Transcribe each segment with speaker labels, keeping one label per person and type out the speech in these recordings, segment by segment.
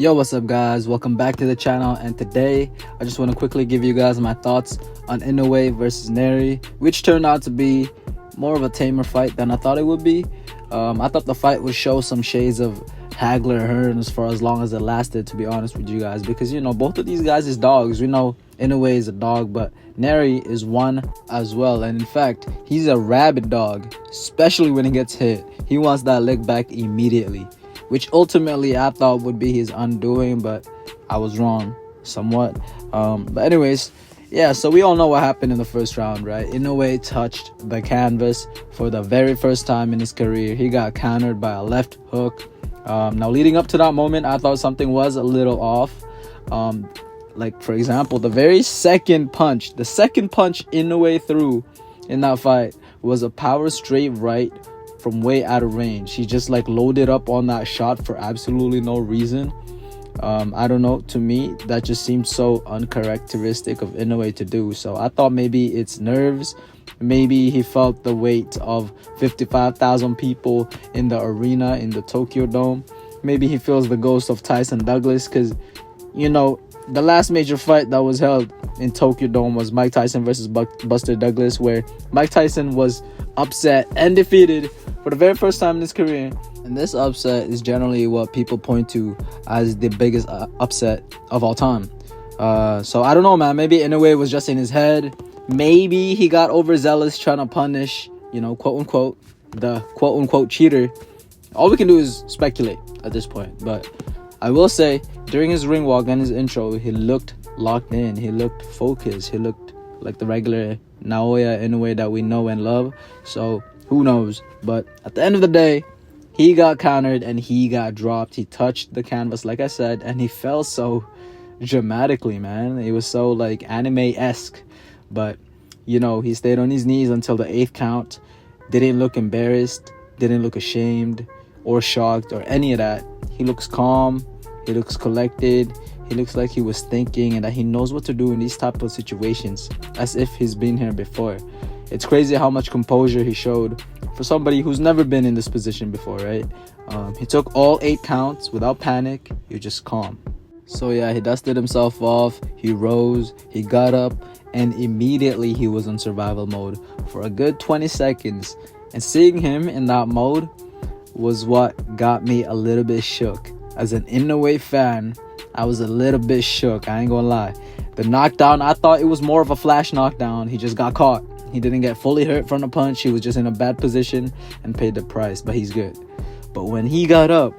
Speaker 1: Yo, what's up guys? Welcome back to the channel, and today I just want to quickly give you guys my thoughts on Inoue versus Nery, which turned out to be more of a tamer fight than I thought it would be. I thought the fight would show some shades of Hagler Hearns for as long as it lasted, to be honest with you guys, because both of these guys is dogs. We know Inoue is a dog, but Nery is one as well, and in fact he's a rabid dog, especially when he gets hit. He wants that leg back immediately, which ultimately I thought would be his undoing, but I was wrong somewhat. But anyways, yeah, so we all know what happened in the first round, right? Inoue touched the canvas for the very first time in his career. He got countered by a left hook. Now, leading up to that moment, I thought something was a little off. Like, for example, the very second punch Inoue threw in that fight was a power straight right from way out of range. He just loaded up on that shot for absolutely no reason. I don't know, to me that just seemed so uncharacteristic of Inoue to do. So I thought maybe it's nerves, maybe he felt the weight of 55,000 people in the arena in the Tokyo Dome. Maybe he feels the ghost of Tyson Douglas, because the last major fight that was held in Tokyo Dome was Mike Tyson versus Buster Douglas, where Mike Tyson was upset and defeated for the very first time in his career. And this upset is generally what people point to as the biggest upset of all time. So I don't know, man. Maybe Inoue was just in his head. Maybe he got overzealous trying to punish, quote unquote, the quote unquote cheater. All we can do is speculate at this point. But I will say, during his ring walk and his intro, he looked locked in. He looked focused. He looked like the regular Naoya Inoue that we know and love. So who knows? But at the end of the day, he got countered and he got dropped. He touched the canvas, like I said, and he fell so dramatically, man. It was so anime-esque. But he stayed on his knees until the 8th count. Didn't look embarrassed, didn't look ashamed or shocked or any of that. He looks calm, he looks collected, he looks like he was thinking and that he knows what to do in these type of situations, as if he's been here before. It's crazy how much composure he showed for somebody who's never been in this position before, right? He took all 8 counts without panic. He was just calm. So yeah, he dusted himself off, he rose, he got up, and immediately he was in survival mode for a good 20 seconds. And seeing him in that mode was what got me a little bit shook. As an Inoue fan, I was a little bit shook, I ain't gonna lie. The knockdown, I thought it was more of a flash knockdown. He just got caught. He didn't get fully hurt from the punch. He was just in a bad position and paid the price, but he's good. But when he got up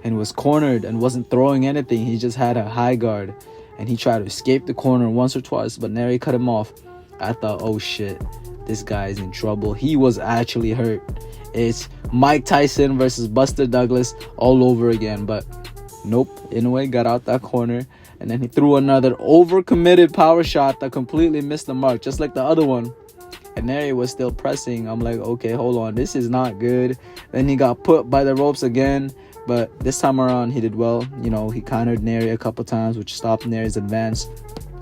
Speaker 1: and was cornered and wasn't throwing anything, he just had a high guard, and he tried to escape the corner once or twice, but Nery cut him off. I thought, oh shit, this guy is in trouble. He was actually hurt. It's Mike Tyson versus Buster Douglas all over again. But nope, Inoue got out that corner, and then he threw another overcommitted power shot that completely missed the mark, just like the other one. And Nery was still pressing. I'm like, okay, hold on, this is not good. Then he got put by the ropes again, but this time around he did well. He countered Nery a couple times, which stopped Nery's advance.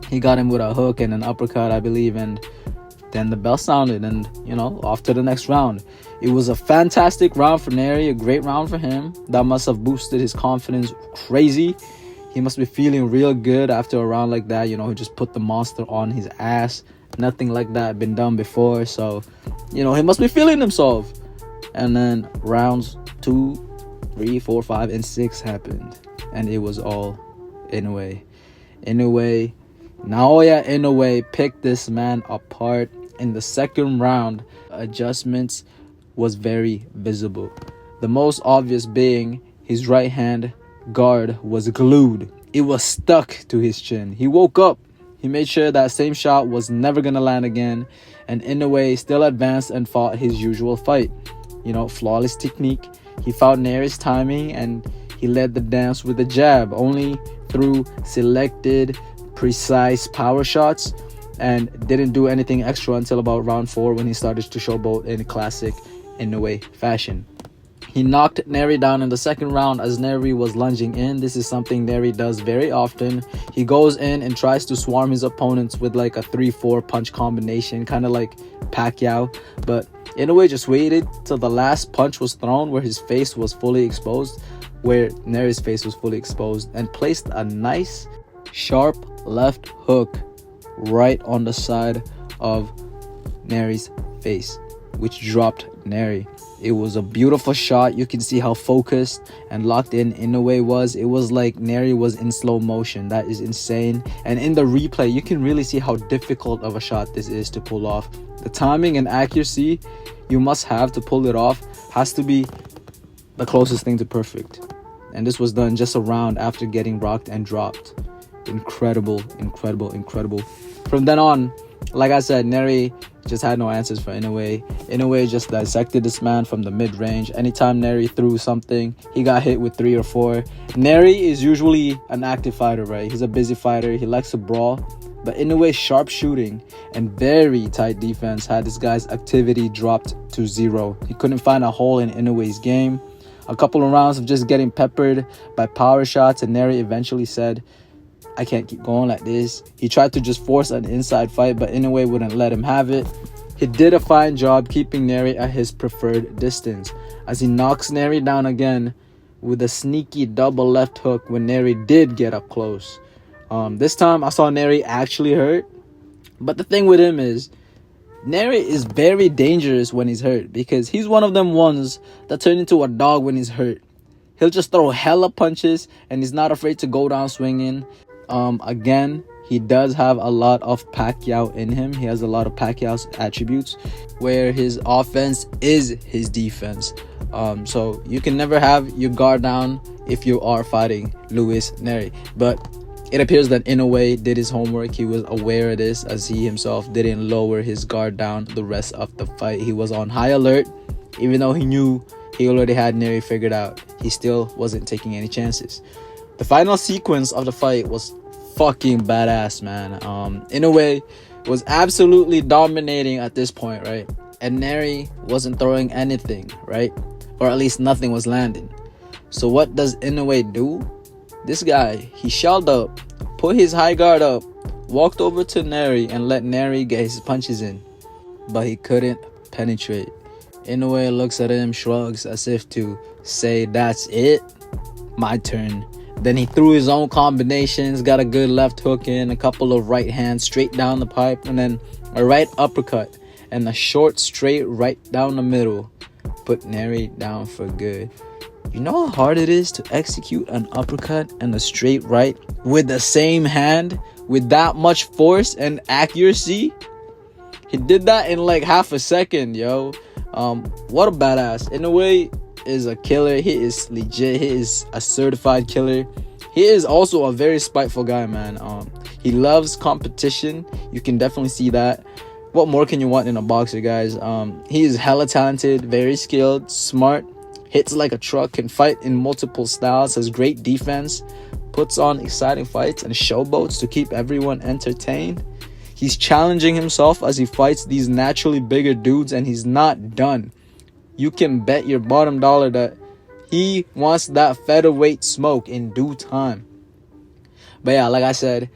Speaker 1: He got him with a hook and an uppercut, I believe, and then the bell sounded, and off to the next round. It was a fantastic round for Nery, a great round for him. That must have boosted his confidence crazy. He must be feeling real good after a round like that. He just put the monster on his ass. Nothing like that had been done before, so he must be feeling himself. And then rounds 2, 3, 4, 5, and 6 happened, and it was all Naoya Inoue picked this man apart. In the second round, adjustments was very visible. The most obvious being his right hand guard was glued. It was stuck to his chin. He woke up. He made sure that same shot was never going to land again. And Inoue still advanced and fought his usual fight. Flawless technique. He found Nery's timing and he led the dance with a jab, only through selected, precise power shots, and didn't do anything extra until about round 4 when he started to showboat in classic Inoue fashion. He knocked Nery down in the second round as Nery was lunging in. This is something Nery does very often. He goes in and tries to swarm his opponents with a 3-4 punch combination, kind of like Pacquiao. But Inoue just waited till the last punch was thrown where his face was fully exposed. where Nery's face was fully exposed, and placed a nice sharp left hook right on the side of Nery's face, which dropped Nery. It was a beautiful shot. You can see how focused and locked in Inoue was. It was like Nery was in slow motion. That is insane. And in the replay, you can really see how difficult of a shot this is to pull off. The timing and accuracy you must have to pull it off has to be the closest thing to perfect. And this was done just a round after getting rocked and dropped. Incredible, incredible, incredible. From then on, like I said, Nery just had no answers for Inoue. Inoue just dissected this man from the mid-range. Anytime Nery threw something, he got hit with 3 or 4. Nery is usually an active fighter, right? He's a busy fighter. He likes to brawl. But Inoue's sharp shooting and very tight defense had this guy's activity dropped to 0. He couldn't find a hole in Inoue's game. A couple of rounds of just getting peppered by power shots, and Nery eventually said, I can't keep going like this. He tried to just force an inside fight, but Inoue wouldn't let him have it. He did a fine job keeping Nery at his preferred distance, as he knocks Nery down again with a sneaky double left hook when Nery did get up close. This time I saw Nery actually hurt, but the thing with him is Nery is very dangerous when he's hurt, because he's one of them ones that turn into a dog when he's hurt. He'll just throw hella punches and he's not afraid to go down swinging. Again, he does have a lot of Pacquiao in him. He has a lot of Pacquiao's attributes, where his offense is his defense. So you can never have your guard down if you are fighting Luis Nery. But it appears that Inoue did his homework. He was aware of this, as he himself didn't lower his guard down the rest of the fight. He was on high alert. Even though he knew he already had Nery figured out, he still wasn't taking any chances. The final sequence of the fight was fucking badass, man. Inoue was absolutely dominating at this point, right? And Nery wasn't throwing anything, right? Or at least nothing was landing. So what does Inoue do? This guy, he shelled up, put his high guard up, walked over to Nery and let Nery get his punches in. But he couldn't penetrate. Inoue looks at him, shrugs as if to say, that's it, my turn. Then he threw his own combinations, got a good left hook in, a couple of right hands straight down the pipe, and then a right uppercut and a short straight right down the middle. Put Nery down for good. You know how hard it is to execute an uppercut and a straight right with the same hand with that much force and accuracy? He did that in like half a second, yo. What a badass. Inoue is a killer. He is legit. He is a certified killer. He is also a very spiteful guy, man. He loves competition. You can definitely see that. What more can you want in a boxer, guys? He is hella talented, very skilled, smart, hits like a truck, can fight in multiple styles, has great defense, puts on exciting fights and showboats to keep everyone entertained. He's challenging himself as he fights these naturally bigger dudes, and he's not done. You can bet your bottom dollar that he wants that featherweight smoke in due time. But yeah, like I said,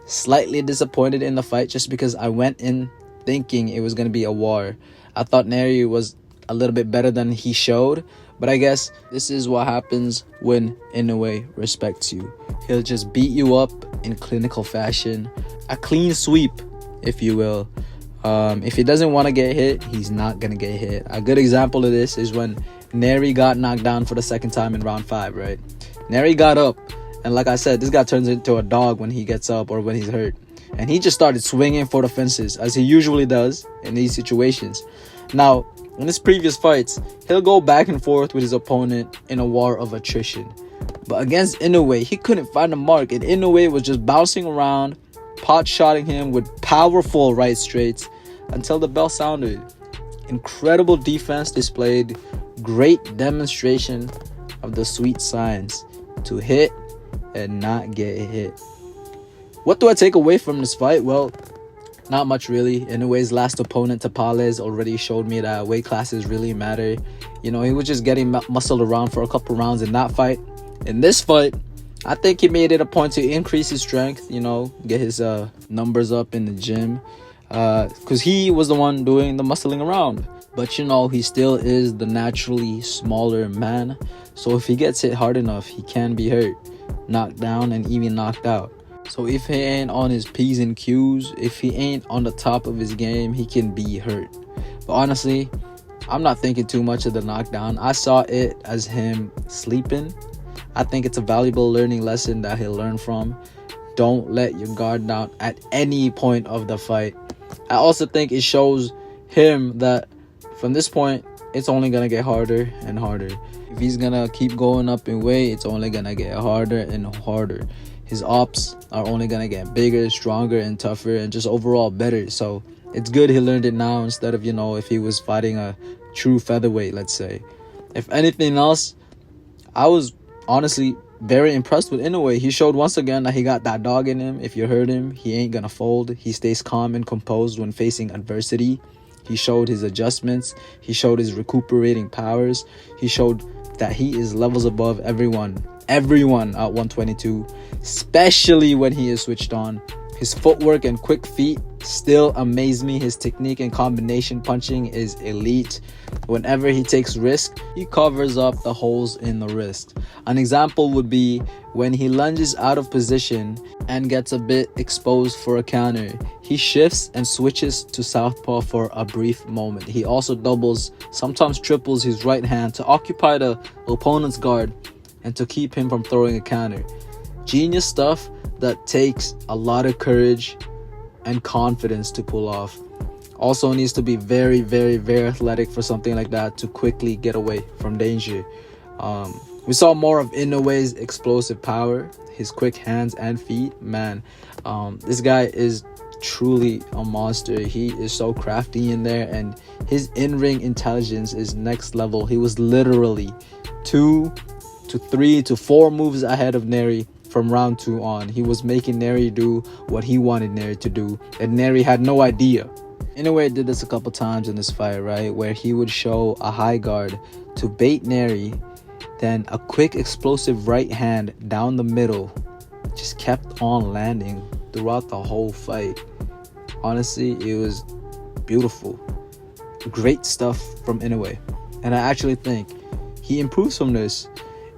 Speaker 1: slightly disappointed in the fight just because I went in thinking it was going to be a war. I thought Nery was a little bit better than he showed. But I guess this is what happens when Inoue respects you. He'll just beat you up in clinical fashion. A clean sweep, if you will. If he doesn't want to get hit, he's not going to get hit. A good example of this is when Nery got knocked down for the second time in round 5, right? Nery got up, and like I said, this guy turns into a dog when he gets up or when he's hurt. And he just started swinging for the fences, as he usually does in these situations. Now, in his previous fights, he'll go back and forth with his opponent in a war of attrition. But against Inoue, he couldn't find a mark, and Inoue was just bouncing around, pot-shotting him with powerful right straights until the bell sounded. Incredible defense displayed, great demonstration of the sweet science to hit and not get hit. What do I take away from this fight? Well, not much really. Inoue's last opponent, Tapales, already showed me that weight classes really matter. You know, he was just getting muscled around for a couple rounds in that fight. In this fight, I think he made it a point to increase his strength, you know, get his numbers up in the gym. Because he was the one doing the muscling around. But, you know, he still is the naturally smaller man. So if he gets hit hard enough, he can be hurt, knocked down, and even knocked out. So if he ain't on his P's and Q's, if he ain't on the top of his game, he can be hurt. But honestly, I'm not thinking too much of the knockdown. I saw it as him sleeping. I think it's a valuable learning lesson that he'll learn from. Don't let your guard down at any point of the fight. I also think it shows him that from this point, it's only going to get harder and harder. If he's going to keep going up in weight, it's only going to get harder and harder. His ops are only going to get bigger, stronger, and tougher, and just overall better. So it's good he learned it now instead of, if he was fighting a true featherweight, let's say. If anything else, I was honestly very impressed with Inoue. He showed once again that he got that dog in him. If you hurt him, he ain't gonna fold. He stays calm and composed when facing adversity. He showed his adjustments. He showed his recuperating powers. He showed that he is levels above everyone at 122, especially when he is switched on. His footwork and quick feet still amaze me. His technique and combination punching is elite. Whenever he takes risk, he covers up the holes in the wrist. An example would be when he lunges out of position and gets a bit exposed for a counter. He shifts and switches to southpaw for a brief moment. He also doubles, sometimes triples his right hand to occupy the opponent's guard and to keep him from throwing a counter. Genius stuff that takes a lot of courage and confidence to pull off. Also needs to be very, very, very athletic for something like that to quickly get away from danger. We saw more of Inoue's explosive power, his quick hands and feet. Man, this guy is truly a monster. He is so crafty in there, and his in-ring intelligence is next level. He was literally 2 to 3 to 4 moves ahead of Nery from round 2 on. He was making Nery do what he wanted Nery to do, and Nery had no idea. Inoue did this a couple times in this fight, right, where he would show a high guard to bait Nery, then a quick explosive right hand down the middle just kept on landing throughout the whole fight. Honestly, it was beautiful. Great stuff from Inoue, and I actually think he improves from this.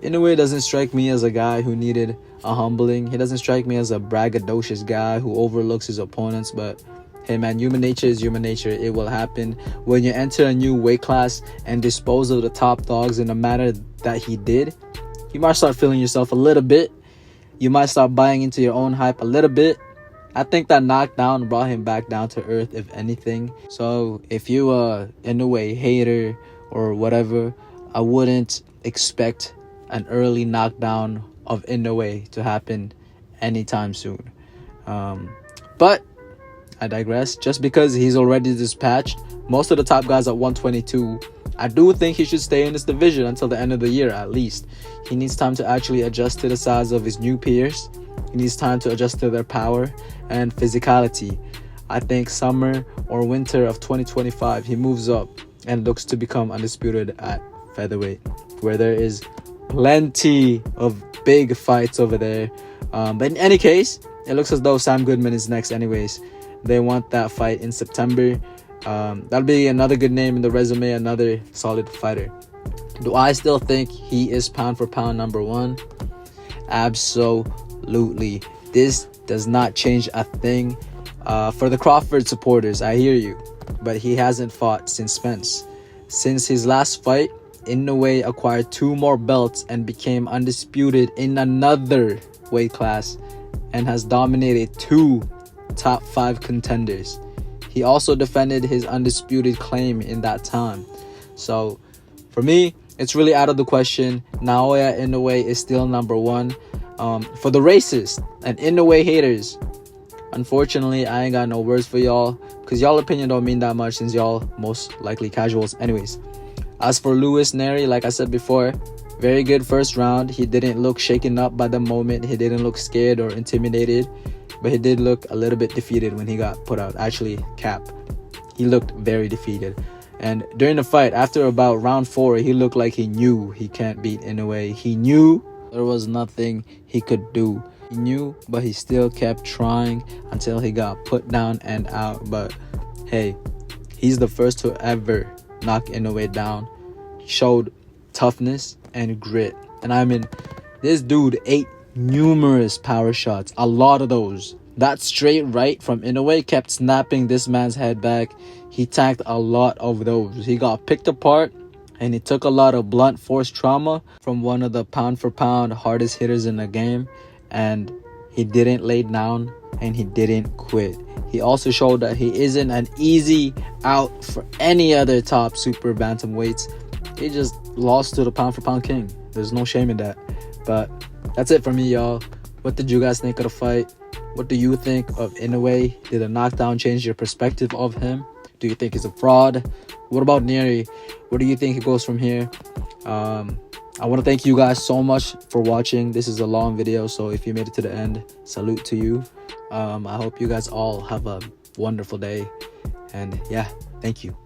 Speaker 1: Inoue doesn't strike me as a guy who needed a humbling. He doesn't strike me as a braggadocious guy who overlooks his opponents, but hey man, human nature is human nature. It will happen. When you enter a new weight class and dispose of the top dogs in the manner that he did, you might start feeling yourself a little bit. You might start buying into your own hype a little bit. I think that knockdown brought him back down to earth, if anything. So if you Inoue hater or whatever, I wouldn't expect an early knockdown of Inoue to happen anytime soon. But I digress. Just because he's already dispatched most of the top guys at 122, I do think he should stay in this division until the end of the year at least. He needs time to actually adjust to the size of his new peers. He needs time to adjust to their power and physicality. I think summer or winter of 2025, he moves up and looks to become undisputed at featherweight, where there is plenty of big fights over there. But in any case, it looks as though Sam Goodman is next anyways. They want that fight in September. That'll be another good name in the resume, another solid fighter. Do I still think he is pound for pound number 1? Absolutely. This does not change a thing. For the Crawford supporters, I hear you, but he hasn't fought since Spence. Since his last fight, Inoue acquired 2 more belts and became undisputed in another weight class and has dominated 2 top 5 contenders. He also defended his undisputed claim in that time. So for me, it's really out of the question. Naoya Inoue is still number 1. For the racists and Inoue haters, unfortunately, I ain't got no words for y'all, because y'all opinion don't mean that much since y'all most likely casuals anyways. As for Luis Nery, like I said before, very good first round. He didn't look shaken up by the moment. He didn't look scared or intimidated, but he did look a little bit defeated when he got put out. Actually, Cap, he looked very defeated. And during the fight, after about round 4, he looked like he knew he can't beat Inoue. He knew there was nothing he could do. He knew, but he still kept trying until he got put down and out. But hey, he's the first to ever knock Inoue down. He showed toughness, and grit. And I mean, this dude ate numerous power shots, a lot of those. That straight right from Inoue kept snapping this man's head back. He tanked a lot of those. He got picked apart, and he took a lot of blunt force trauma from one of the pound for pound hardest hitters in the game, and he didn't lay down and he didn't quit. He also showed that he isn't an easy out for any other top super bantamweights. He just lost to the pound for pound king. There's no shame in that. But that's it for me, y'all. What did you guys think of the fight? What do you think of Inoue? Did a knockdown change your perspective of him? Do you think he's a fraud? What about Nery? Where do you think he goes from here? I want to thank you guys so much for watching. This is a long video, so if you made it to the end, salute to you. I hope you guys all have a wonderful day. And yeah, thank you.